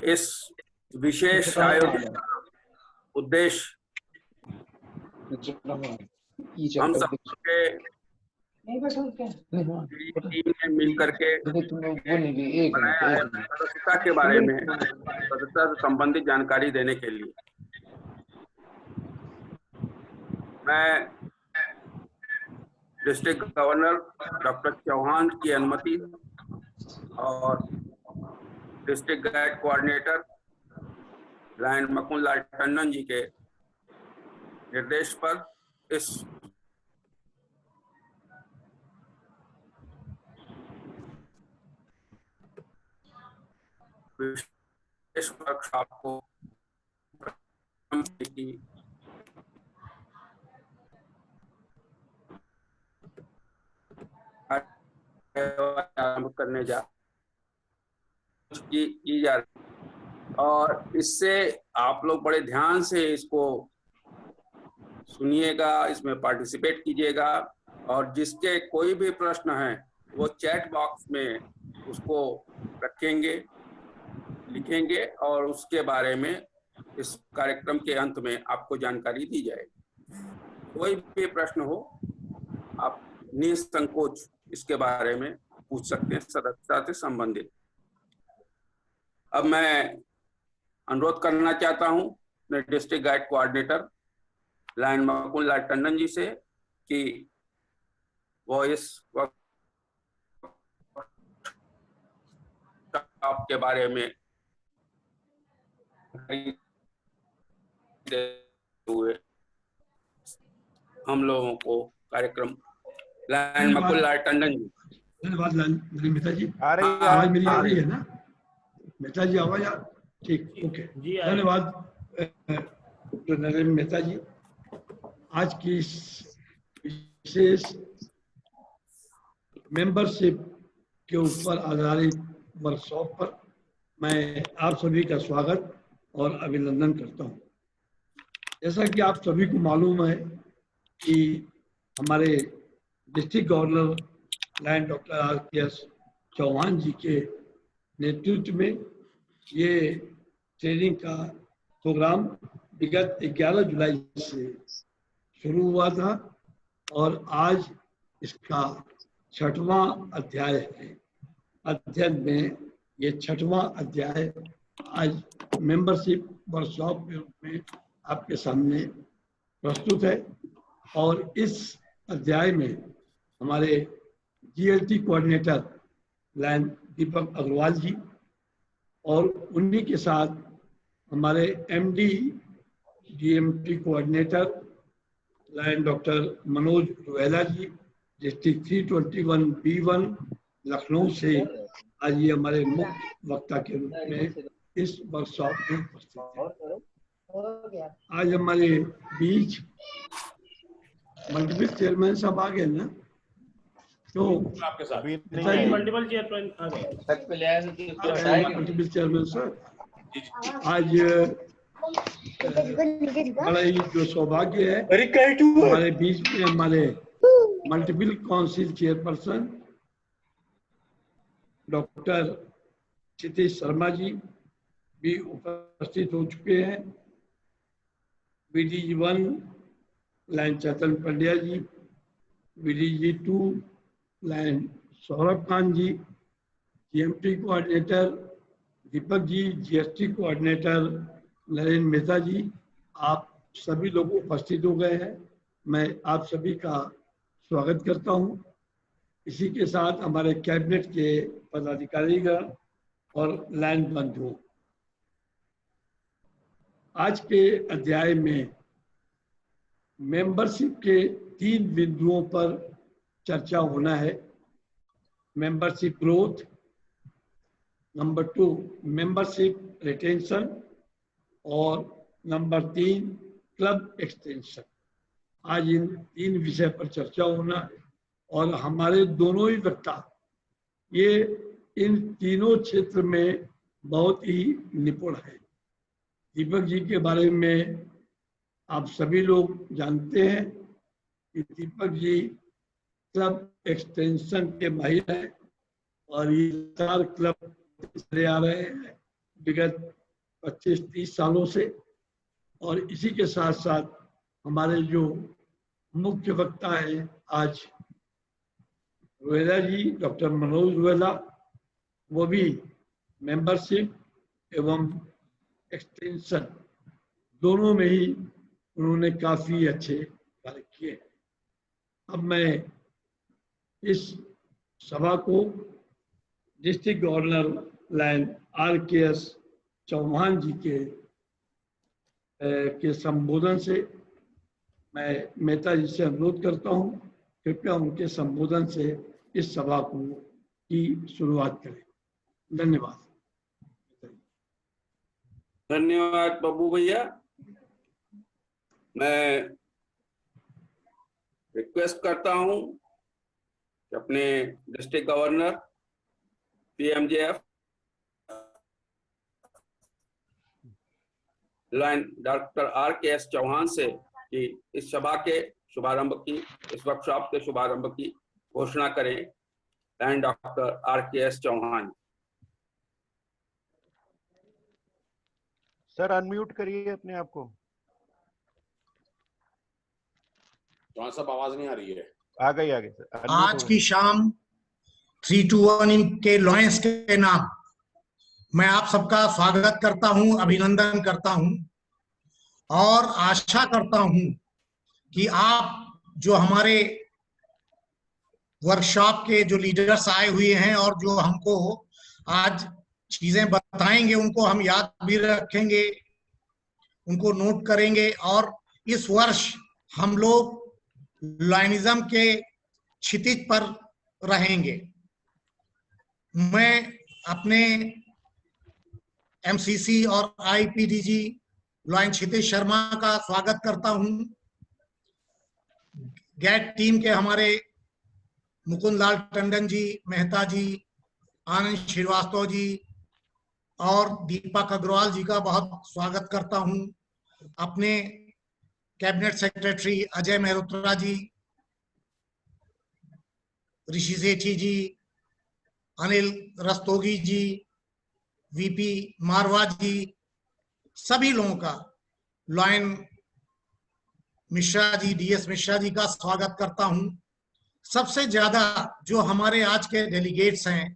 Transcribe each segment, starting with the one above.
इस विशेष आयोजन का उद्देश्य हम सब के टीम ने मिल करके बनाया है सदस्यता के बारे में, सदस्यता से संबंधित जानकारी देने के लिए। मैं डिस्ट्रिक्ट गवर्नर डॉक्टर चौहान की अनुमति और डिस्ट्रिक्ट गाइड कोऑर्डिनेटर लायन मकुन लाल टंडन जी के निर्देश पर इस विशेष वर्कशॉप को आरंभ करने की जा रही, और इससे आप लोग बड़े ध्यान से इसको सुनिएगा, इसमें पार्टिसिपेट कीजिएगा, और जिसके कोई भी प्रश्न है वो चैट बॉक्स में उसको रखेंगे, लिखेंगे, और उसके बारे में इस कार्यक्रम के अंत में आपको जानकारी दी जाएगी। कोई भी प्रश्न हो आप निसंकोच इसके बारे में पूछ सकते हैं, सदस्यता से संबंधित। अब मैं अनुरोध करना चाहता हूं मैं डिस्ट्रिक्ट गाइड कोऑर्डिनेटर लायन मकुन लाल टंडन जी से कि वो इस वर्कशॉप के बारे में हुए हम लोगों को कार्यक्रम। लायन मकुन लाल टंडन जी। धन्यवाद मेहता जी। आवाज मेरी आ रही है ना मेहता जी? आवाज ठीक, ओके, धन्यवाद डॉक्टर नरेंद्र मेहता जी। आज की इस विशेष मेंबरशिप के ऊपर आधारित वर्कशॉप पर मैं आप सभी का स्वागत और अभिनंदन करता हूं। जैसा कि आप सभी को मालूम है कि हमारे district governor lion doctor R K S. Chauhan ji के नेतृत्व में ये ट्रेनिंग का प्रोग्राम विगत 11 जुलाई से शुरू हुआ था और आज इसका 6वां अध्याय है। अध्ययन में ये 6वां अध्याय आज मेंबरशिप वर्कशॉप के रूप में आपके सामने प्रस्तुत है। और इस अध्याय में हमारे GLT coordinator lion Deepak Agrawal ji और उन्हीं के साथ हमारे MD DMT coordinator lion doctor Manoj Ruwela ji district 321 B1 Lucknow से आज ये हमारे मुख्य वक्ता के रूप में इस वर्कशॉप में उपस्थित है। आज हमारे बीच मल्टीपल चेयरमैन साहब आ गए ना, तो आपके साथ मल्टीपल चेयरमैन आ गए। मल्टीपल चेयरमैन सर, आज बड़ा ही जो सौभाग्य है हमारे बीच में हमारे मल्टीपल काउंसिल चेयरपर्सन डॉक्टर क्षितिज शर्मा जी भी उपस्थित हो चुके हैं। बीडीजी 1 लायन चैतन पंड्या जी, बीडीजी 2 लायन सौरभ खान जी, GMT coordinator Deepak ji, GST coordinator Narendra Mehta जी, आप सभी लोग उपस्थित हो गए हैं। मैं आप सभी का स्वागत करता हूं। इसी के साथ हमारे कैबिनेट के पदाधिकारीगण और लाइन बंधु, आज के अध्याय में मेंबरशिप के 3 बिंदुओं पर चर्चा होना है। Membership growth, number 2 membership retention और नंबर 3 क्लब एक्सटेंशन। आज इन 3 विषय पर चर्चा होना है और हमारे दोनों ही वक्ता ये इन तीनों क्षेत्र में बहुत ही निपुण है। दीपक जी के बारे में आप सभी लोग जानते हैं कि दीपक जी क्लब एक्सटेंशन के माहिर हैं और ये 4 क्लब चले आ रहे हैं विगत 25-30 सालों से, और इसी के साथ साथ हमारे जो मुख्य वक्ता हैं आज रुहेला जी, डॉक्टर मनोज रुहेला, वो भी मेंबरशिप एवं एक्सटेंशन दोनों में ही उन्होंने काफी अच्छे कार्य किए। अब मैं इस सभा को district governor lion RKS Chauhan ji के संबोधन से मैं मेहता जी से अनुरोध करता हूं, कृपया उनके संबोधन से इस सभा की शुरुआत करें। धन्यवाद। धन्यवाद बब्बू भैया। मैं रिक्वेस्ट करता हूं कि अपने district governor PMJF lion doctor RKS Chauhan से कि इस सभा के शुभारंभ की, इस वर्कशॉप के शुभारंभ की घोषणा करें। Lion doctor RKS Chauhan. Sir unmute करिए अपने आप को। जहाँ सब आवाज नहीं आ रही है। आ गई सर। आज की शाम 321 के लॉयंस के नाम मैं आप सबका स्वागत करता हूं, अभिनंदन करता हूं और आशा करता हूं कि आप जो हमारे वर्कशॉप के जो लीडर्स आए हुए हैं और जो हमको आज चीजें बताएंगे उनको हम याद भी रखेंगे, उनको नोट करेंगे और इस वर्ष हम लोग लायनिज्म के क्षितिज पर रहेंगे। मैं अपने MCC और IPDG लॉयन क्षितिज शर्मा का स्वागत करता हूं। गैट टीम के हमारे मुकुंद लाल टंडन जी, मेहता जी, आनंद श्रीवास्तव जी और दीपक अग्रवाल जी का बहुत स्वागत करता हूं। अपने कैबिनेट सेक्रेटरी अजय मेहरोत्रा जी, ऋषि सेठी जी, अनिल रस्तोगी जी, VP मारवा जी, सभी लोगों का, लॉयन मिश्रा जी, DS मिश्रा जी का स्वागत करता हूं। सबसे ज्यादा जो हमारे आज के डेलीगेट्स हैं,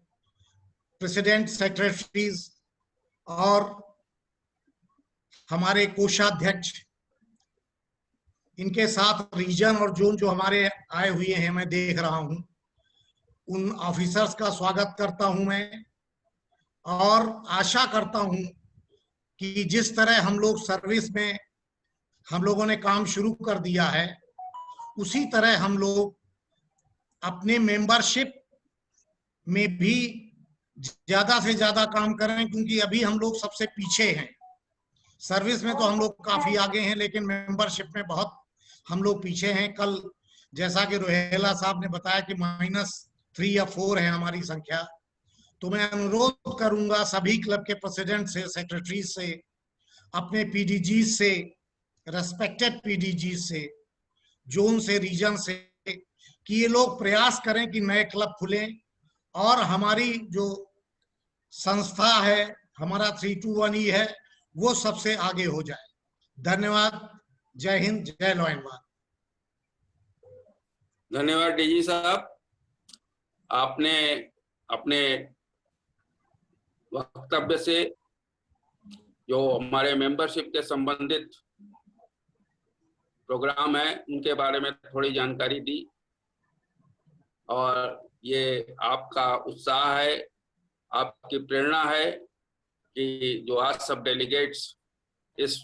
प्रेसिडेंट, सेक्रेटरीज और हमारे कोषाध्यक्ष, इनके साथ रीजन और जोन जो हमारे आए हुए हैं मैं देख रहा हूं, उन ऑफिसर्स का स्वागत करता हूं मैं और आशा करता हूं कि जिस तरह हम लोग सर्विस में हम लोगों ने काम शुरू कर दिया है, उसी तरह हम लोग अपने मेंबरशिप में भी ज्यादा से ज्यादा काम करें, क्योंकि अभी हम लोग सबसे पीछे हैं। सर्विस में तो हम लोग काफी आगे हैं, लेकिन मेंबरशिप में बहुत हम लोग पीछे हैं। कल जैसा कि रुहेला साहब ने बताया कि -3 या 4 है हमारी संख्या, तो मैं अनुरोध करूंगा सभी क्लब के प्रेसिडेंट से, सेक्रेटरी से, अपने PDG से, रेस्पेक्टेड PDG से, जोन से, रीजन से, कि ये लोग प्रयास करें कि नए क्लब खुलें और हमारी जो संस्था है, हमारा 321E है, वो सबसे आगे हो जाए। धन्यवाद। जय हिंद, जय लॉयनवाद। धन्यवाद DG साहब। आपने अपने वक्तव्य से जो हमारे मेंबरशिप के संबंधित प्रोग्राम है उनके बारे में थोड़ी जानकारी दी, और ये आपका उत्साह है, आपकी प्रेरणा है कि जो आज सब डेलीगेट्स इस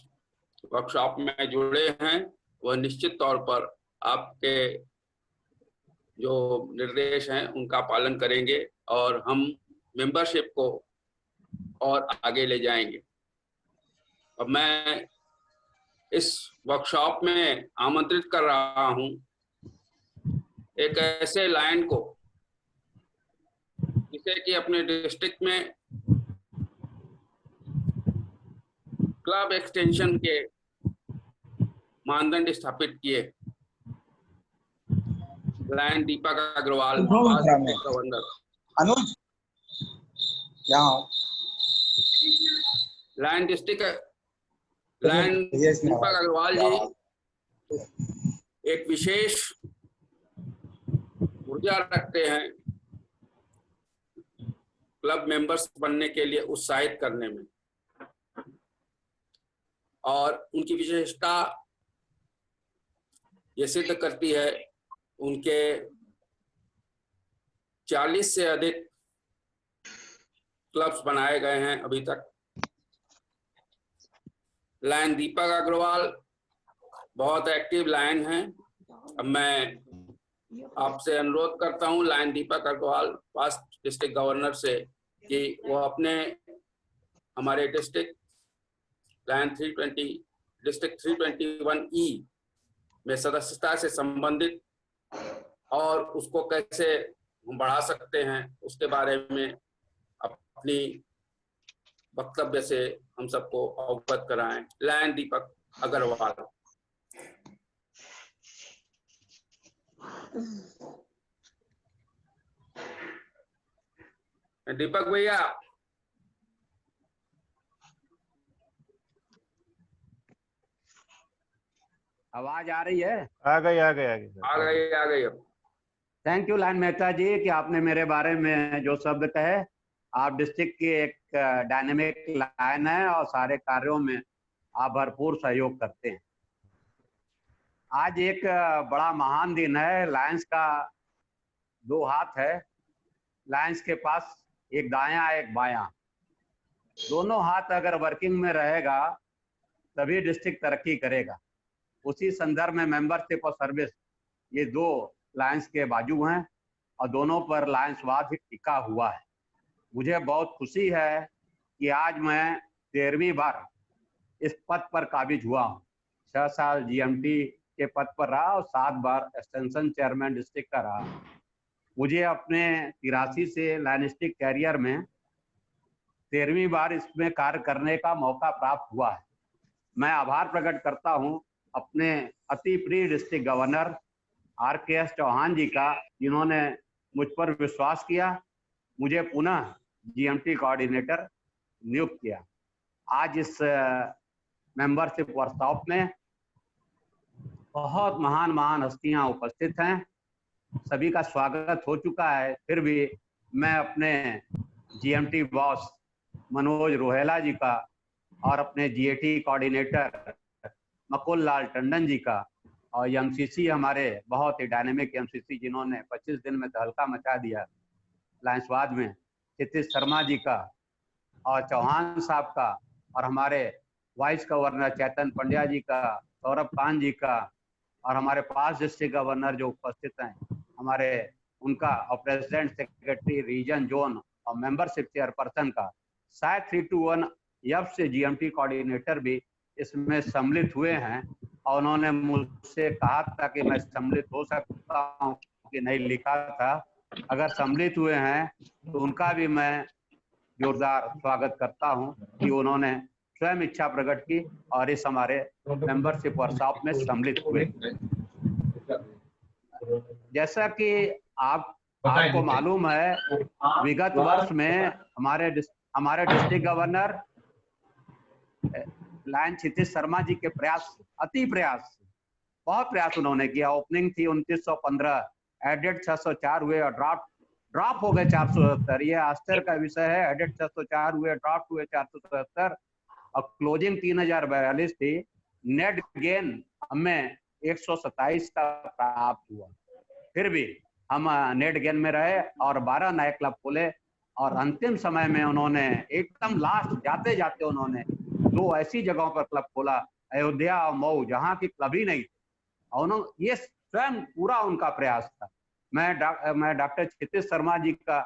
वर्कशॉप में जुड़े हैं वह निश्चित तौर पर आपके जो निर्देश हैं उनका पालन करेंगे और हम मेंबरशिप को और आगे ले जाएंगे। अब मैं इस वर्कशॉप में आमंत्रित कर रहा हूं एक ऐसे लायन को जिसे कि अपने डिस्ट्रिक्ट में क्लब एक्सटेंशन के मानदंड स्थापित किए। Lion Deepak Agarwal, governor. अनुज यहाँ lion district lion Deepak Agrawal जी एक विशेष ऊर्जा रखते हैं क्लब मेंबर्स बनने के लिए उत्साहित करने में, और उनकी विशेषता ये सिद्ध करती है उनके 40 से अधिक क्लब्स बनाए गए हैं अभी तक। लायन दीपक अग्रवाल बहुत एक्टिव लायन हैं। अब मैं आपसे अनुरोध करता हूं lion Deepak Agarwal past district governor से कि वो अपने हमारे डिस्ट्रिक्ट लायन 320 डिस्ट्रिक्ट 321E में सदस्यता से संबंधित और उसको कैसे बढ़ा सकते हैं उसके बारे में अपनी वक्तव्य से हम सबको अवगत कराएं। लायन दीपक अग्रवाल। दीपक भैया, आवाज आ रही है? आ गई आ गई। थैंक यू लायन मेहता जी कि आपने मेरे बारे में जो शब्द कहे। आप डिस्ट्रिक्ट की एक डायनेमिक लायन है और सारे कार्यों में आप भरपूर सहयोग करते हैं। आज एक बड़ा महान दिन है। लायंस का 2 हाथ है। लायंस के पास एक दायां एक बायां, दोनों हाथ अगर वर्किंग में रहेगा तभी डिस्ट्रिक्ट तरक्की करेगा। उसी संदर्भ में मेंबरशिप और सर्विस ये 2 लायंस के बाजू हैं और दोनों पर लायंसवाद टिका हुआ है। मुझे बहुत खुशी है कि आज मैं 13वीं बार इस पद पर काबिज हुआ हूँ। 6 साल GMT के पद पर रहा और 7 बार एक्सटेंशन चेयरमैन डिस्ट्रिक्ट का रहा। मुझे अपने 83 से लाइनिस्टिक कैरियर में 13वीं बार इसमें कार्य करने का मौका प्राप्त हुआ है। मैं आभार प्रकट करता हूँ अपने अति प्रिय डिस्ट्रिक्ट गवर्नर RKS चौहान जी का, जिन्होंने मुझ पर विश्वास किया, मुझे पुनः GMT कोऑर्डिनेटर नियुक्त किया। आज इस मेंबरशिप वर्कशॉप में बहुत महान हस्तियां उपस्थित हैं। सभी का स्वागत हो चुका है। फिर भी मैं अपने GMT बॉस मनोज रोहेला जी का और अपने GAT कोऑर्डिनेटर मकुल लाल टंडन जी का और MCC हमारे बहुत ही डायनेमिक MCC जिन्होंने 25 दिन में तहलका मचा दिया लायंसवाद में, क्षितिज शर्मा जी का और चौहान साहब का और हमारे वाइस गवर्नर चैतन पंड्या जी का, सौरभ खान जी का और हमारे पास डिस्ट्रिक्ट गवर्नर जो उपस्थित हैं हमारे उनका और प्रेसिडेंट सेक्रेटरी रीजन जोन और मेंबरशिप चेयरपर्सन का, शायद 321 से GMT कोऑर्डिनेटर भी इसमें सम्मिलित हुए हैं और उन्होंने मुझसे कहा था कि मैं सम्मिलित हो सकता हूँ कि नहीं, लिखा था। अगर सम्मिलित हुए हैं तो उनका भी मैं जोरदार स्वागत करता हूं कि उन्होंने स्वयं इच्छा प्रकट की और इस हमारे मेंबरशिप वर्कशॉप में सम्मिलित हुए। जैसा कि आपको मालूम है, विगत वर्ष में हमारे डिस्ट्रिक्ट गवर्नर लायन क्षितिज शर्मा जी के बहुत प्रयास उन्होंने किया। ओपनिंग थी 2915, एडेड 604 हुए और ड्रॉप हो गए 477। ये आश्चर्य का विषय है। एडेड 604 हुए, ड्रॉप हुए 477 और क्लोजिंग 3042 थी। नेट गेन हमें 127 का प्राप्त हुआ। फिर भी हम नेट गेन में रहे और 12 नए क्लब खोले और अंतिम समय में उन्होंने एकदम लास्ट जाते जाते उन्होंने 2 ऐसी जगहों पर क्लब खोला, अयोध्या और मऊ, जहाँ की क्लब ही नहीं थी। और उन्होंने ये स्वयं पूरा उनका प्रयास था। मैं डॉक्टर क्षितिज शर्मा जी का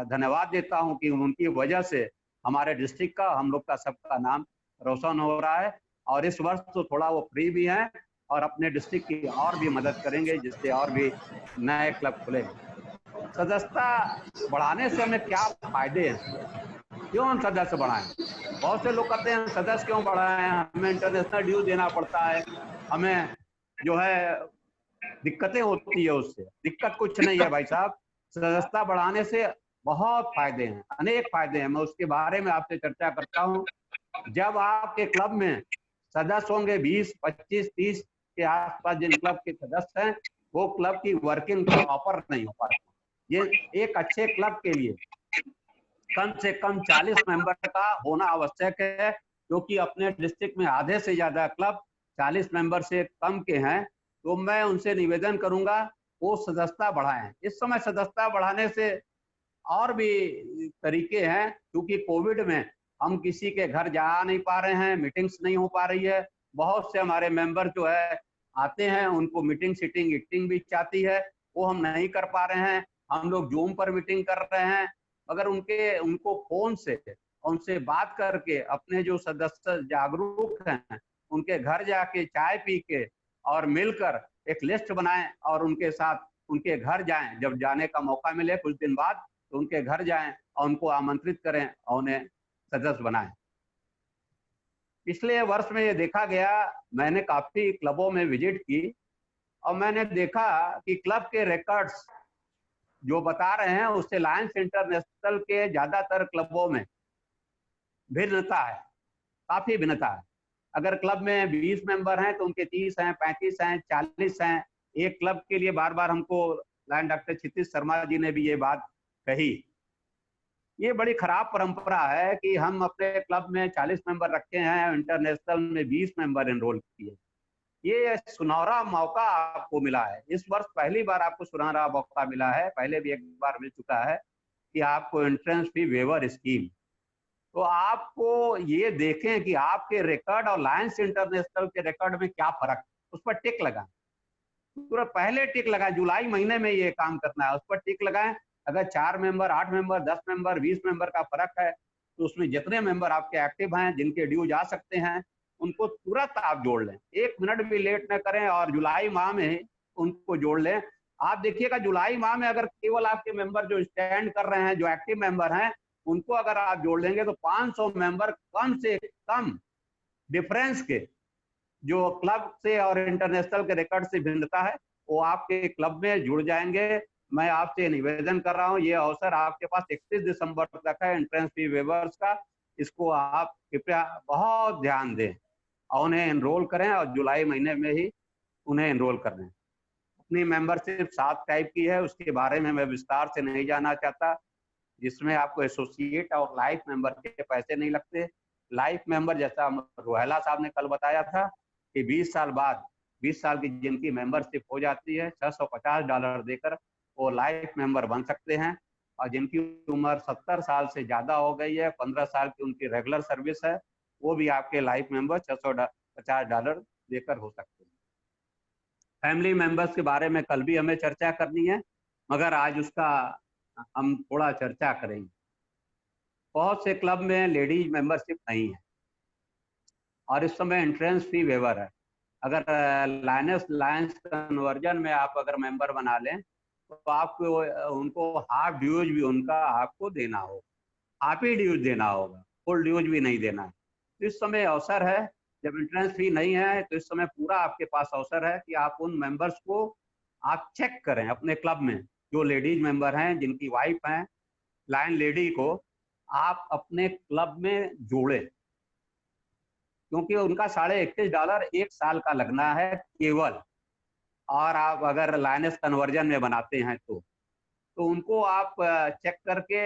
धन्यवाद देता हूं कि उनकी वजह से हमारे डिस्ट्रिक्ट का, हम लोग का सबका नाम रोशन हो रहा है। और इस वर्ष तो थोड़ा वो फ्री भी हैं और अपने डिस्ट्रिक्ट की और भी मदद करेंगे जिससे और भी नए क्लब खुलेंगे। सदस्यता बढ़ाने से हमें क्या फायदे हैं, क्यों हम सदस्य बढ़ाएं? बहुत से लोग कहते हैं सदस्य क्यों बढ़ाएं, हमें इंटरनेशनल ड्यू देना पड़ता है, हमें जो है दिक्कतें होती है उससे। दिक्कत कुछ नहीं है भाई साहब, सदस्यता बढ़ाने से बहुत फायदे हैं, अनेक फायदे हैं। मैं उसके बारे में आपसे चर्चा करता हूं। जब आपके क्लब में सदस्य होंगे 20, 25, 30 के आसपास जिन क्लब के सदस्य हैं, वो क्लब की वर्किंग प्रॉपर नहीं हो पाती। ये एक अच्छे क्लब के लिए कम से कम 40 मेंबर का होना आवश्यक है, क्योंकि अपने डिस्ट्रिक्ट में आधे से ज्यादा क्लब 40 मेंबर से कम के हैं। तो मैं उनसे निवेदन करूंगा वो सदस्यता बढ़ाएं। इस समय सदस्यता बढ़ाने से और भी तरीके हैं, क्योंकि कोविड में हम किसी के घर जा नहीं पा रहे हैं, मीटिंग्स नहीं हो पा रही है। बहुत से हमारे मेंबर जो है आते हैं, उनको मीटिंग सीटिंग ईटिंग भी चाहती है, वो हम नहीं कर पा रहे हैं। हम लोग जूम पर मीटिंग कर रहे हैं, मगर उनको फोन से उनसे बात करके अपने जो सदस्य जागरूक हैं उनके घर जाके चाय पी के और मिलकर एक लिस्ट बनाएं और उनके साथ उनके घर जाएं। जब जाने का मौका मिले कुछ दिन बाद तो उनके घर जाएं और उनको आमंत्रित करें और उन्हें सदस्य बनाएं। पिछले वर्ष में ये देखा गया, मैंने काफी क्लबों में विजिट की और मैंने देखा कि क्लब के रिकॉर्ड्स जो बता रहे हैं उससे लायंस इंटरनेशनल के ज्यादातर क्लबों में भिन्नता है, काफी भिन्नता है। अगर क्लब में 20 मेंबर हैं तो उनके 30 हैं, 35 हैं, 40 हैं। एक क्लब के लिए बार बार हमको लायन डॉक्टर क्षितिज शर्मा जी ने भी ये बात कही। ये बड़ी खराब परंपरा है कि हम अपने क्लब में 40 मेंबर रखे हैं, इंटरनेशनल में 20 मेंबर एनरोल किए। ये सुनहरा मौका आपको मिला है, इस वर्ष पहली बार आपको सुनहरा मौका मिला है, पहले भी एक बार मिल चुका है कि आपको एंट्रेंस फी वेवर स्कीम। तो आपको ये देखें कि आपके रिकॉर्ड और लायंस इंटरनेशनल के रिकॉर्ड में क्या फर्क है, उस पर टिक लगाएं। पूरा पहले टिक लगाएं, जुलाई महीने में ये काम करना है, उस पर टिक लगाएं। अगर 4 मेंबर, 8 मेंबर, 10 मेंबर, 20 मेंबर का फर्क है तो उसमें जितने मेंबर आपके एक्टिव हैं, जिनके ड्यू जा सकते हैं, उनको तुरंत आप जोड़ लें, 1 मिनट भी लेट न करें और जुलाई माह में उनको जोड़ लें। आप देखिएगा जुलाई माह में अगर केवल आपके मेंबर जो स्टैंड कर रहे हैं, जो एक्टिव मेंबर हैं, उनको अगर आप जोड़ लेंगे तो 500 मेंबर कम से कम डिफरेंस के जो क्लब से और इंटरनेशनल के रिकॉर्ड से भिन्नता है वो आपके क्लब में जुड़ जाएंगे। मैं आपसे निवेदन कर रहा हूं, ये अवसर आपके पास 31 दिसंबर तक है एंट्रेंस फी वेवर्स का, इसको आप कृपया बहुत ध्यान दें और उन्हें एनरोल करें और जुलाई महीने में ही उन्हें एनरोल कर दें। अपनी मेंबरशिप 7 टाइप की है, उसके बारे में मैं विस्तार से नहीं जानना चाहता, जिसमें आपको एसोसिएट और लाइफ मेंबर के पैसे नहीं लगते। लाइफ मेंबर जैसा रोहेला साहब ने कल बताया था कि 20 साल बाद 20 साल की जिनकी मेंबरशिप हो जाती है $650 देकर वो लाइफ मेंबर बन सकते हैं, और जिनकी उम्र 70 साल से ज्यादा हो गई है, 15 साल की उनकी रेगुलर सर्विस है, वो भी आपके लाइफ मेंबर $650 देकर हो सकते हैं। फैमिली मेंबर्स के बारे में कल भी हमें चर्चा करनी है, मगर आज उसका हम थोड़ा चर्चा करेंगे। बहुत से क्लब में लेडीज मेंबरशिप नहीं है और इस समय एंट्रेंस फी वेवर है। अगर लायंस कन्वर्जन में आप अगर मेंबर बना लें तो आपको उनको हाफ ड्यूज भी उनका आपको देना होगा, हाफ ही ड्यूज देना होगा, फुल ड्यूज भी नहीं देना है। तो इस समय अवसर है, जब एंट्रेंस फी नहीं है तो इस समय पूरा आपके पास अवसर है कि आप उन मेंबर्स को आप चेक करें अपने क्लब में, जो लेडीज मेंबर हैं, जिनकी वाइफ हैं लायन लेडी को आप अपने क्लब में जोड़ें, क्योंकि उनका $21.5 1 साल का लगना है केवल। और आप अगर लायंस कन्वर्जन में बनाते हैं तो उनको आप चेक करके,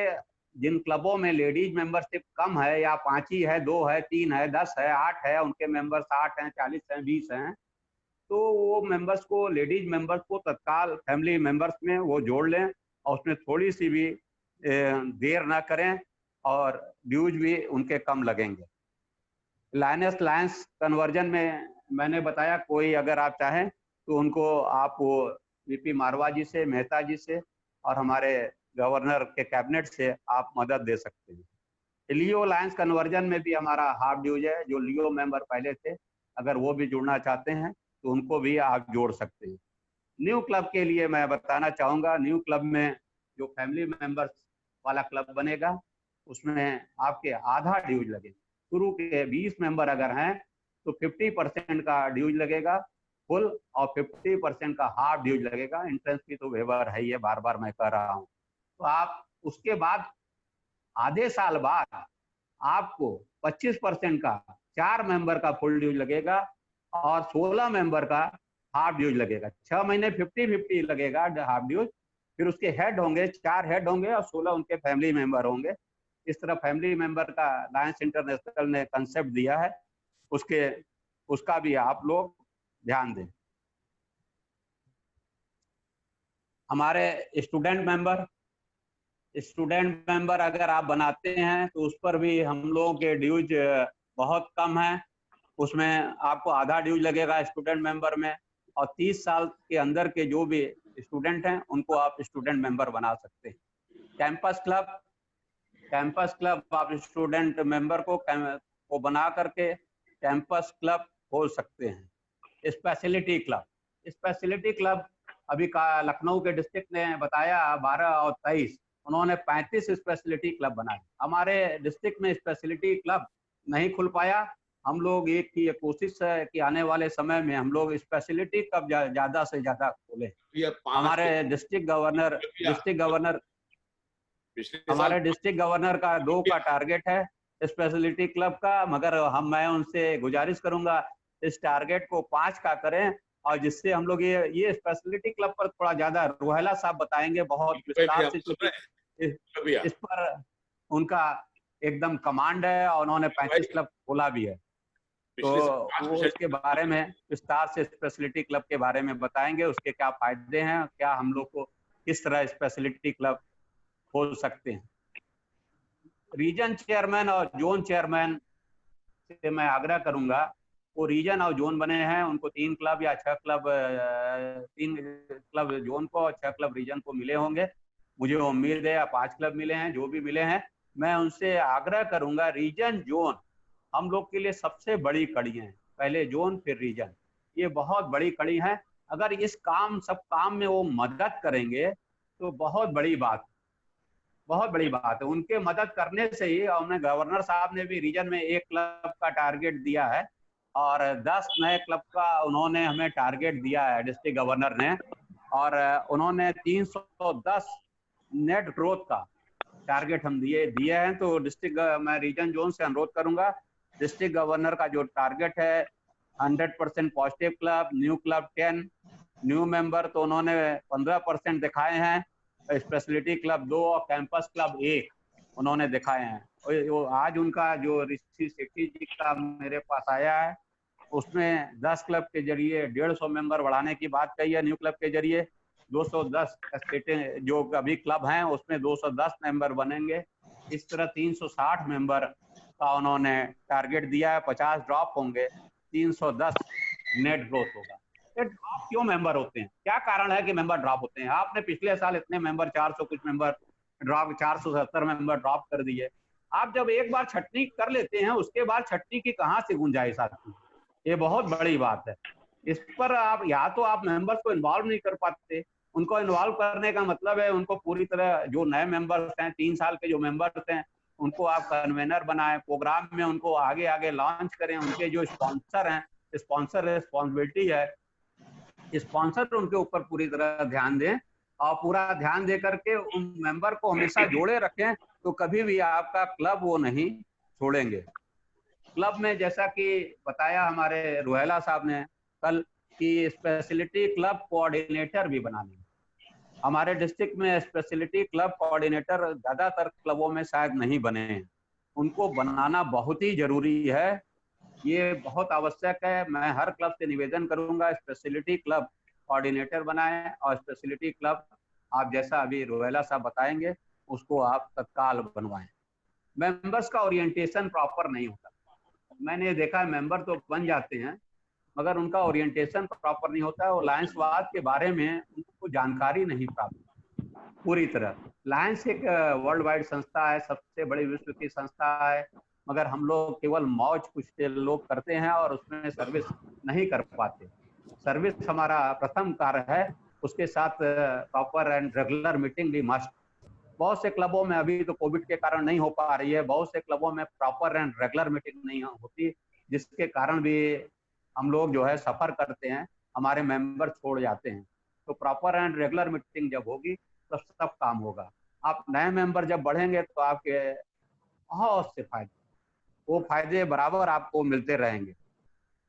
जिन क्लबों में लेडीज मेंबरशिप कम है या 5 ही है, 2 है, 3 है, 10 है, 8 है, उनके मेंबर्स 8 हैं, 40 हैं, 20 हैं, तो वो मेंबर्स को, लेडीज मेंबर्स को तत्काल फैमिली मेंबर्स में वो जोड़ लें और उसमें थोड़ी सी भी देर ना करें और ड्यूज भी उनके कम लगेंगे। लायंस कन्वर्जन में मैंने बताया, कोई अगर आप चाहें तो उनको आप वो वीपी मारवा जी से, मेहता जी से और हमारे गवर्नर के कैबिनेट से आप मदद दे सकते हैं। लियो लायंस कन्वर्जन में भी हमारा हाफ ड्यूज है, जो लियो मेंबर पहले थे अगर वो भी जुड़ना चाहते हैं तो उनको भी आप जोड़ सकते हैं। न्यू क्लब के लिए मैं बताना चाहूँगा, न्यू क्लब में जो फैमिली मेंबर्स वाला क्लब बनेगा उसमें आपके आधा ड्यूज लगेगा। शुरू के 20 मेंबर अगर हैं तो 50% का ड्यूज लगेगा फुल और 50% का हाफ ड्यूज लगेगा। एंट्रेंस की तो वेवर है ही है, बार बार मैं कह रहा हूँ। तो आप उसके बाद आधे साल बाद आपको 25% का 4 मेंबर का फुल ड्यूज लगेगा और 16 मेंबर का हाफ ड्यूज लगेगा। 6 महीने 50-50 लगेगा हाफ ड्यूज। फिर उसके हेड होंगे, 4 हेड होंगे और 16 उनके फैमिली मेंबर होंगे। इस तरह फैमिली मेंबर का लायंस इंटरनेशनल ने कंसेप्ट दिया है, उसका भी आप लोग ध्यान दें। हमारे स्टूडेंट मेंबर अगर आप बनाते हैं तो उस पर भी हम लोगों के ड्यूज बहुत कम है। उसमें आपको आधा ड्यूज लगेगा स्टूडेंट मेंबर में, और 30 साल के अंदर के जो भी स्टूडेंट हैं उनको आप स्टूडेंट मेंबर बना सकते हैं। कैंपस क्लब आप स्टूडेंट मेंबर को बना करके कैंपस क्लब खोल सकते हैं। स्पेशलिटी क्लब अभी का लखनऊ के डिस्ट्रिक्ट ने बताया 12 और 23, उन्होंने 35 स्पेशलिटी क्लब बनाए। हमारे डिस्ट्रिक्ट में स्पेशलिटी क्लब नहीं खुल पाया। हम लोग एक की कोशिश है कि आने वाले समय में हम लोग स्पेशलिटी क्लब ज्यादा से ज्यादा खोले। हमारे डिस्ट्रिक्ट गवर्नर का 2 का टारगेट है स्पेशलिटी क्लब का, मगर मैं उनसे गुजारिश करूंगा इस टारगेट को 5 का करें, और जिससे हम लोग ये स्पेशलिटी क्लब पर थोड़ा ज्यादा रुहेला साहब बताएंगे बहुत विस्तार से, क्योंकि इस पर उनका एकदम कमांड है और उन्होंने 35 क्लब खोला भी है। तो वो इसके बारे में विस्तार से स्पेशलिटी क्लब के बारे में बताएंगे, उसके क्या फायदे हैं, क्या हम लोग को किस तरह स्पेशलिटी क्लब खोल सकते हैं। रीजन चेयरमैन और जोन चेयरमैन से मैं आग्रह करूंगा, वो रीजन और जोन बने हैं, उनको 3 क्लब या 6 क्लब, 3 क्लब जोन को और 6 क्लब रीजन को मिले होंगे। मुझे उम्मीद है, या 5 क्लब मिले हैं, जो भी मिले हैं, मैं उनसे आग्रह करूंगा रीजन जोन हम लोग के लिए सबसे बड़ी कड़ी है। पहले जोन फिर रीजन, ये बहुत बड़ी कड़ी है। अगर इस सब काम में वो मदद करेंगे तो बहुत बड़ी बात है। उनके मदद करने से ही, और उन्हें गवर्नर साहब ने भी रीजन में 1 क्लब का टारगेट दिया है और 10 नए क्लब का उन्होंने हमें टारगेट दिया है डिस्ट्रिक्ट गवर्नर ने, और उन्होंने 310 नेट ग्रोथ का टारगेट हम दिए हैं। तो मैं रीजन जोन से अनुरोध करूंगा, डिस्ट्रिक्ट गवर्नर का जो टारगेट है 100% positive club, new club 10, new member तो उन्होंने 15% दिखाए हैं, स्पेशलिटी क्लब 2 और कैंपस क्लब 1 उन्होंने दिखाए हैं। आज उनका जो ऋषि सेठी जी का मेरे पास आया है, उसमें 10 क्लब के जरिए 150 मेंबर बढ़ाने की बात कही है। न्यू क्लब के जरिए 210 स्टेटें जो अभी क्लब हैं उसमें 210 मेंबर बनेंगे। इस तरह 360 मेंबर का उन्होंने टारगेट दिया है। 50 ड्रॉप होंगे, 310 नेट ग्रोथ होगा। ड्रॉप क्यों मेंबर होते हैं, क्या कारण है कि मेंबर ड्रॉप होते हैं? आपने पिछले साल इतने मेंबर 400 कुछ मेंबर ड्रॉप, 470 मेंबर ड्रॉप कर दिए। आप जब एक बार छटनी कर लेते हैं, उसके बाद छटनी की कहां से गुंजाइश आती है? ये बहुत बड़ी बात है। इस पर आप या तो आप मेंबर्स को इन्वॉल्व नहीं कर पाते। उनको इन्वॉल्व करने का मतलब है उनको पूरी तरह, जो नए मेंबर्स हैं, 3 साल के जो मेंबर्स हैं, उनको आप कन्वेनर बनाएं, प्रोग्राम में उनको आगे आगे लॉन्च करें। उनके जो स्पॉन्सर हैं, स्पॉन्सर रिस्पॉन्सिबिलिटी है, स्पॉन्सर उनके ऊपर पूरी तरह ध्यान दें और पूरा ध्यान दे करके उन मेंबर को हमेशा जोड़े रखें, तो कभी भी आपका क्लब वो नहीं छोड़ेंगे। क्लब में जैसा कि बताया हमारे रुहेला साहब ने कल कि स्पेशलिटी क्लब कोऑर्डिनेटर भी बनाने, हमारे डिस्ट्रिक्ट में स्पेशलिटी क्लब कोऑर्डिनेटर ज्यादातर क्लबों में शायद नहीं बने हैं, उनको बनाना बहुत ही जरूरी है। ये बहुत आवश्यक है। मैं हर क्लब से निवेदन करूंगा स्पेशलिटी क्लब कोऑर्डिनेटर बनाएं, और स्पेशलिटी क्लब आप जैसा अभी रुहेला साहब बताएंगे उसको आप तत्काल बनवाएं। मेंबर्स का ओरिएंटेशन प्रॉपर नहीं होता। मैंने देखा है मेंबर तो बन जाते हैं मगर उनका ओरिएंटेशन प्रॉपर नहीं होता है। और लायंसवाद के बारे में उनको जानकारी नहीं प्राप्त पूरी तरह। लायंस एक वर्ल्ड वाइड संस्था है, सबसे बड़ी विश्व की संस्था है, मगर हम लोग केवल मौज कुछ लोग करते हैं और उसमें सर्विस नहीं कर पाते। सर्विस हमारा प्रथम कार्य है, उसके साथ प्रॉपर एंड रेगुलर मीटिंग भी मस्ट। बहुत से क्लबों में अभी तो कोविड के कारण नहीं हो पा रही है, बहुत से क्लबों में प्रॉपर एंड रेगुलर मीटिंग नहीं होती, जिसके कारण भी हम लोग जो है सफर करते हैं, हमारे मेंबर छोड़ जाते हैं। तो प्रॉपर एंड रेगुलर मीटिंग जब होगी तो सब काम होगा। आप नए मेंबर जब बढ़ेंगे तो आपके बहुत से फायदे, वो फायदे बराबर आपको मिलते रहेंगे।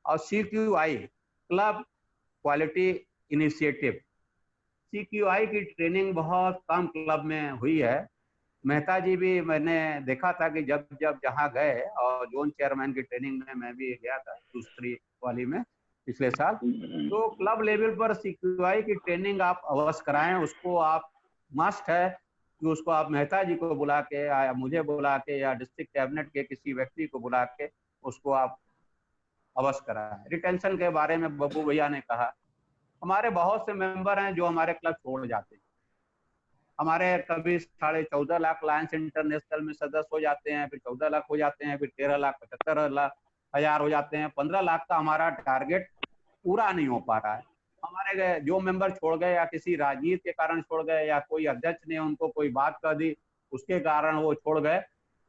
और CQI club quality initiative, CQI की ट्रेनिंग बहुत कम क्लब में हुई है। मेहता जी भी मैंने देखा था कि जब जहाँ गए, और जोन चेयरमैन की ट्रेनिंग में मैं भी गया था दूसरी वाली में पिछले साल, तो क्लब लेवल पर CQI की ट्रेनिंग आप अवश्य कराएं। उसको आप मस्ट है कि उसको आप मेहता जी को बुला के या मुझे बुला के या डिस्ट्रिक्ट कैबिनेट के किसी व्यक्ति को बुला के उसको आप अवश्य कराएं। रिटेंशन के बारे में बब्बू भैया ने कहा, हमारे बहुत से मेंबर हैं जो हमारे क्लब छोड़ जाते हैं। हमारे कभी 14.5 लाख लायंस इंटरनेशनल में सदस्य हो जाते हैं, फिर 14 लाख हो जाते हैं, फिर 13,75,000 हो जाते हैं। 15 लाख का हमारा टारगेट पूरा नहीं हो पा रहा है। हमारे जो मेंबर छोड़ गए या किसी राजनीति के कारण छोड़ गए या कोई अध्यक्ष ने उनको कोई बात कर दी उसके कारण वो छोड़ गए,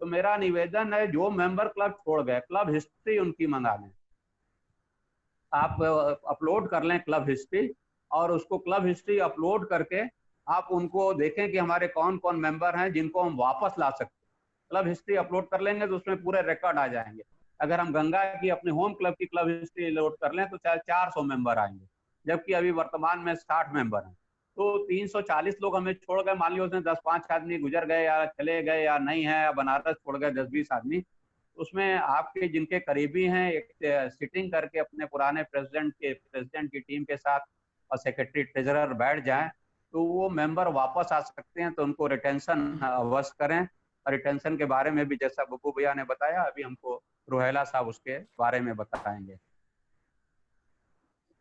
तो मेरा निवेदन है जो मेंबर क्लब छोड़ गए, क्लब हिस्ट्री उनकी मंगा लें। आप अपलोड कर लें क्लब हिस्ट्री, और उसको क्लब हिस्ट्री अपलोड करके आप उनको देखें कि हमारे कौन कौन मेंबर हैं जिनको हम वापस ला सकते हैं। क्लब हिस्ट्री अपलोड कर लेंगे तो उसमें पूरे रिकॉर्ड आ जाएंगे। अगर हम गंगा की अपने होम क्लब की क्लब हिस्ट्री लोड कर लें तो चाहे 400 मेंबर आएंगे, जबकि अभी वर्तमान में 60 मेंबर हैं। तो 340 लोग हमें छोड़ गए। मान लीजिए उसमें 10-5 आदमी गुजर गए या चले गए या नहीं है, या बनारस छोड़ गए 10-20 आदमी, उसमें आपके जिनके करीबी हैं एक सिटिंग करके अपने पुराने प्रेसिडेंट की टीम के साथ और सेक्रेटरी ट्रेजरर बैठ जाएं तो वो मेंबर वापस आ सकते हैं। तो उनको रिटेंशन अवश्य करें। और रिटेंशन के बारे में भी जैसा बब्बू भैया ने बताया, अभी हमको रोहेला साहब उसके बारे में बताएंगे।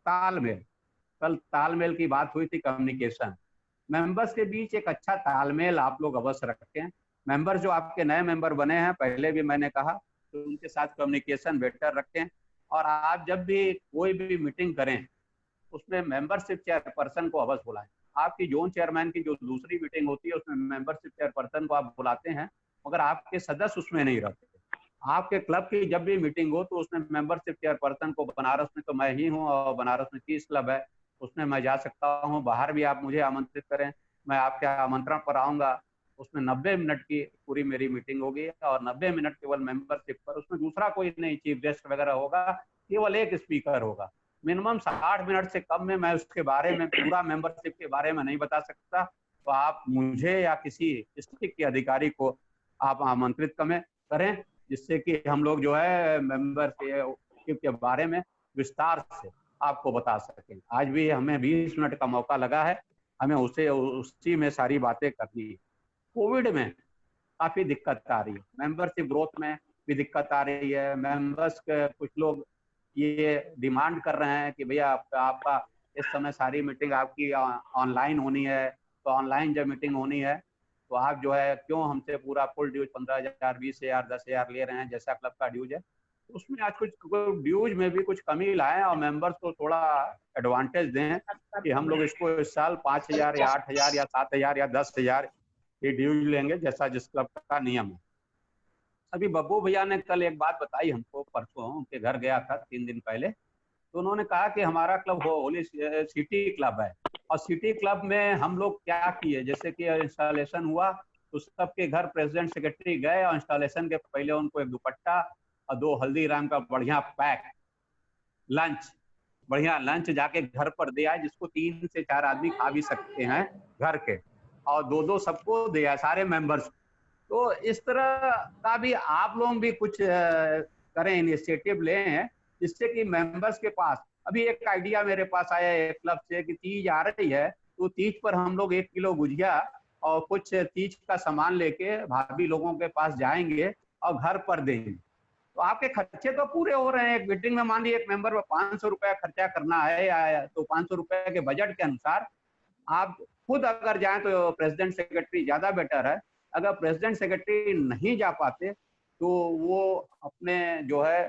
तालमेल, कल तालमेल की बात हुई थी, कम्युनिकेशन। मेंबर्स के बीच एक अच्छा तालमेल आप लोग अवश्य रखें। मेंबर जो आपके नए मेंबर बने हैं, पहले भी मैंने कहा, तो उनके साथ कम्युनिकेशन बेटर रखें। और आप जब भी कोई भी मीटिंग करें उसमें मेंबरशिप चेयरपर्सन को अवश्य बुलाएं। आपकी जोन चेयरमैन की जो दूसरी मीटिंग होती है उसमें मेंबरशिप चेयरपर्सन को आप बुलाते हैं, मगर आपके सदस्य उसमें नहीं रहते। आपके क्लब की जब भी मीटिंग हो तो उसमें मेंबरशिप चेयरपर्सन को, बनारस में तो मैं ही हूँ और बनारस में 30 क्लब है, उसमें मैं जा सकता हूँ। बाहर भी आप मुझे आमंत्रित करें, मैं आपके आमंत्रण पर आऊँगा। उसमें 90 मिनट की पूरी मेरी मीटिंग होगी और 90 मिनट केवल मेंबरशिप पर। उसमें दूसरा कोई नहीं, चीफ गेस्ट वगैरह होगा, केवल एक स्पीकर होगा। मिनिमम 60 मिनट से कम में मैं उसके बारे में, पूरा मेंबरशिप के बारे में नहीं बता सकता। तो आप मुझे या किसी डिस्ट्रिक्ट के अधिकारी को आप आमंत्रित करें, जिससे कि हम लोग जो है मेंबरशिप के बारे में विस्तार से आपको बता सकें। आज भी हमें 20 मिनट का मौका लगा है, हमें उसी में सारी बातें करनी है। कोविड में काफी दिक्कत आ रही है, मेंबरशिप ग्रोथ में भी दिक्कत आ रही है। मेंबर्स के कुछ लोग ये डिमांड कर रहे हैं कि भैया आपका इस समय सारी मीटिंग आपकी ऑनलाइन होनी है, तो ऑनलाइन जब मीटिंग होनी है तो आप जो है क्यों हमसे पूरा फुल ड्यूज 15,000, 20,000, 10,000 ले रहे हैं जैसा क्लब का ड्यूज है। उसमें आज कुछ ड्यूज में भी कुछ कमी लाएं और मेंबर्स को थोड़ा एडवांटेज दें कि हम लोग इसको इस साल 5,000 या 8,000 या 7,000 या 10,000 ये ड्यूज लेंगे, जैसा जिस क्लब का नियम है। अभी बब्बू भैया ने कल एक बात बताई हमको, परसों उनके घर गया था 3 दिन पहले, तो उन्होंने कहा कि हमारा क्लब होली सिटी क्लब है और सिटी क्लब में हम लोग क्या किए, जैसे कि इंस्टॉलेशन हुआ तो सबके घर प्रेसिडेंट सेक्रेटरी गए और इंस्टॉलेशन के पहले उनको एक दुपट्टा और 2 हल्दीराम का बढ़िया पैक बढ़िया लंच जाके घर पर दे आए, जिसको 3 से 4 आदमी खा भी सकते हैं घर के, और 2-2 सबको दे आए सारे मेंबर्स। तो इस तरह का भी आप लोग भी कुछ करें, इनिशिएटिव लें, जिससे कि मेंबर्स के पास, अभी एक आइडिया मेरे पास आया है क्लब से कि तीज आ रही है, तो तीज पर हम लोग 1 किलो गुजिया और कुछ तीज का सामान लेके भाभी लोगों के पास जाएंगे और घर पर देंगे। तो आपके खर्चे तो पूरे हो रहे हैं। एक मीटिंग में मान लीजिए एक मेंबर पर 500 रुपया खर्चा करना है, या तो 500 रुपये के बजट के अनुसार आप खुद अगर जाएं तो प्रेसिडेंट सेक्रेटरी ज्यादा बेटर है। अगर प्रेसिडेंट सेक्रेटरी नहीं जा पाते तो वो अपने जो है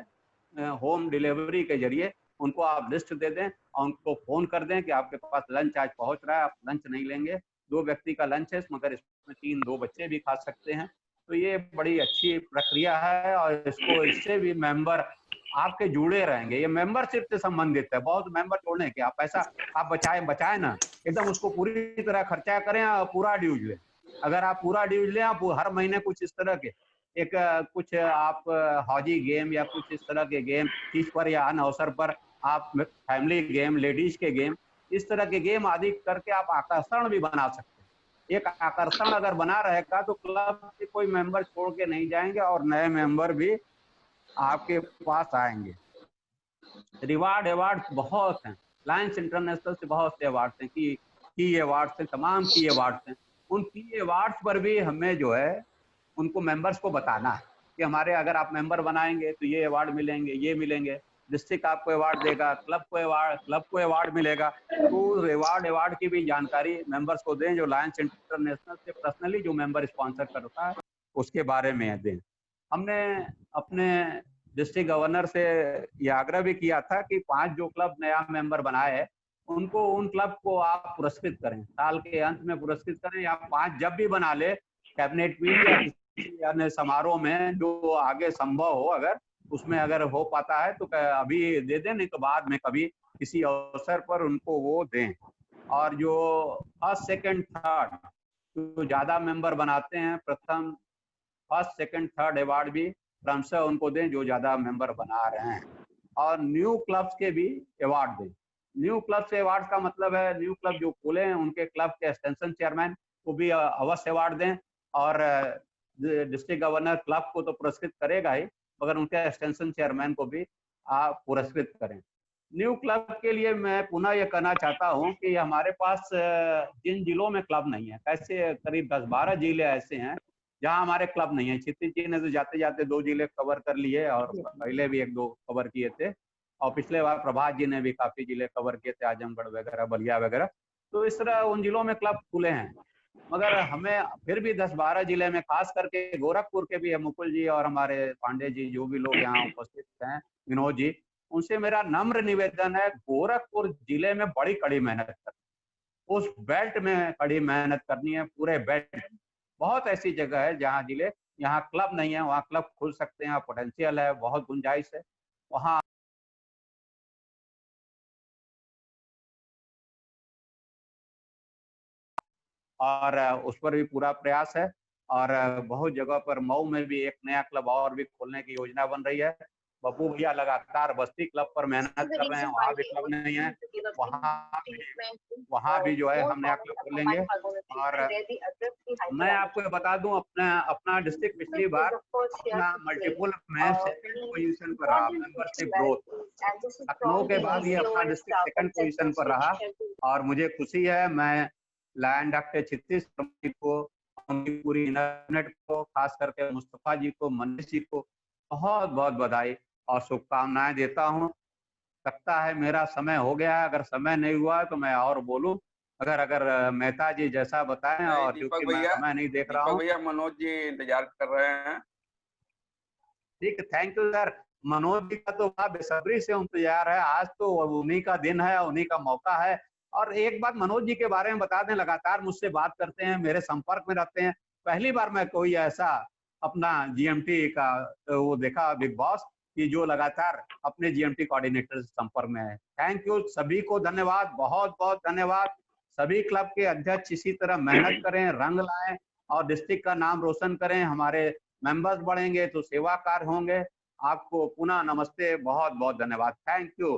होम डिलीवरी के जरिए उनको आप लिस्ट दे दें और उनको फोन कर दें कि आपके पास लंच आज पहुंच रहा है, आप लंच नहीं लेंगे, 2 व्यक्ति का लंच है, मगर इसमें 3-2 बच्चे भी खा सकते हैं। तो ये बड़ी अच्छी प्रक्रिया है और इससे भी मेंबर आपके जुड़े रहेंगे। ये मेंबरशिप से संबंधित है। बहुत मेंबर छोड़ने के आप पैसा आप बचाए ना, एकदम उसको पूरी तरह खर्चा करें और पूरा ड्यूज लें। अगर आप पूरा ड्यूज लें, आप हर महीने कुछ इस तरह के एक कुछ आप हौजी गेम या कुछ इस तरह के गेम इस पर या अन्य अवसर पर आप फैमिली गेम, लेडीज के गेम, इस तरह के गेम आदि करके आप आकर्षण भी बना सकते हैं। एक आकर्षण अगर बना रहेगा तो क्लब के कोई मेंबर छोड़ के नहीं जाएंगे और नए मेंबर भी आपके पास आएंगे। रिवार्ड अवार्ड बहुत हैं, लायंस इंटरनेशनल से बहुत से अवार्ड्स हैं, की अवार्ड्स हैं, तमाम की अवार्ड्स हैं। उन की अवार्ड्स पर भी हमें जो है उनको मेंबर्स को बताना है कि हमारे अगर आप मेंबर बनाएंगे तो ये अवार्ड मिलेंगे, ये मिलेंगे, डिस्ट्रिक्ट आपको अवार्ड देगा, क्लब को अवार्ड मिलेगा। तो अवार्ड की भी जानकारी मेंबर्स को दें, जो लायंस इंटरनेशनल से पर्सनली जो मेंबर स्पॉन्सर करता है उसके बारे में दें। हमने अपने डिस्ट्रिक्ट गवर्नर से ये आग्रह भी किया था कि 5 जो क्लब नया मेंबर बनाए हैं उनको, उन क्लब को आप पुरस्कृत करें, साल के अंत में पुरस्कृत करें, या 5 जब भी बना ले कैबिनेट मीट या किसी अन्य समारोह में जो आगे संभव हो, अगर उसमें अगर हो पाता है तो अभी दे दें, नहीं तो बाद में कभी किसी अवसर पर उनको वो दें। और जो फर्स्ट सेकंड थर्ड जो ज्यादा मेंबर बनाते हैं, प्रथम फर्स्ट सेकंड थर्ड अवार्ड भी क्रमशः उनको दें जो ज्यादा मेंबर बना रहे हैं। और न्यू क्लब्स के भी अवार्ड दें। न्यू क्लब से अवार्ड का मतलब है न्यू क्लब जो खोले हैं उनके क्लब के एक्सटेंशन चेयरमैन को भी अवश्य अवार्ड दें। और डिस्ट्रिक्ट गवर्नर क्लब को तो पुरस्कृत करेगा ही, मगर उनके एक्सटेंशन चेयरमैन को भी आप पुरस्कृत करें। न्यू क्लब के लिए मैं पुनः ये कहना चाहता हूं कि हमारे पास जिन जिलों में क्लब नहीं है, ऐसे करीब 10-12 जिले ऐसे हैं जहां हमारे क्लब नहीं है। क्षितिज जी ने तो जाते जाते 2 जिले कवर कर लिए और पहले भी 1-2 कवर किए थे, और पिछले बार प्रभात जी ने भी काफी जिले कवर किए थे, आजमगढ़ वगैरह, बलिया वगैरह। तो इस तरह उन जिलों में क्लब खुले हैं, मगर हमें फिर भी 10-12 जिले में, खास करके गोरखपुर के भी है मुकुल जी और हमारे पांडे जी, जो भी लोग यहाँ उपस्थित हैं, विनोद जी, उनसे मेरा नम्र निवेदन है, गोरखपुर जिले में बड़ी कड़ी मेहनत करनी, उस बेल्ट में कड़ी मेहनत करनी है, पूरे बेल्ट। बहुत ऐसी जगह है जहाँ जिले, यहाँ क्लब नहीं है, वहाँ क्लब खुल सकते हैं, पोटेंशियल है, बहुत गुंजाइश है वहाँ। और उस पर भी पूरा प्रयास है। और बहुत जगह पर मऊ में भी एक नया क्लब और भी खोलने की योजना बन रही है। बब्बू भैया लगातार बस्ती क्लब पर मेहनत कर रहे हैं, वहाँ भी क्लब नहीं है, वहाँ भी जो है हम नया क्लब खोलेंगे। और मैं आपको बता दूं, अपना डिस्ट्रिक्ट पिछली बार अपना मल्टीपल में सेकंड पोजीशन पर रहा, मेंबरशिप ग्रोथ। लखनऊ के बाद ये अपना डिस्ट्रिक्ट सेकंड पोजीशन पर रहा, और मुझे खुशी है। मैं लायन डॉक्टर क्षितिज को, उनकी पूरी यूनिट को, खास करके मुस्तफा जी को, मनीष जी को बहुत बहुत बधाई और शुभकामनाएं देता हूं। लगता है मेरा समय हो गया है, अगर समय नहीं हुआ तो मैं और बोलूं, अगर मेहता जी जैसा बताएं। और क्योंकि मैं समय नहीं देख रहा हूं, भैया मनोज जी इंतजार कर रहे हैं। ठीक, thank you sir. Manoj ji का तो बड़ा बेसब्री से इंतजार है, आज तो उन्हीं का दिन है, उन्हीं का मौका है। और एक बात मनोज जी के बारे में बता दें, लगातार मुझसे बात करते हैं, मेरे संपर्क में रहते हैं। पहली बार मैं कोई ऐसा अपना जीएमटी का वो देखा बिग बॉस कि जो लगातार अपने जीएमटी कोऑर्डिनेटर से संपर्क में है। थैंक यू, सभी को धन्यवाद, बहुत बहुत धन्यवाद। सभी क्लब के अध्यक्ष इसी तरह मेहनत करें, रंग लाएं और डिस्ट्रिक्ट का नाम रोशन करें। हमारे मेंबर्स बढ़ेंगे तो सेवा कार्य होंगे। आपको पुनः नमस्ते, बहुत बहुत धन्यवाद। Thank you,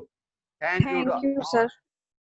thank you sir.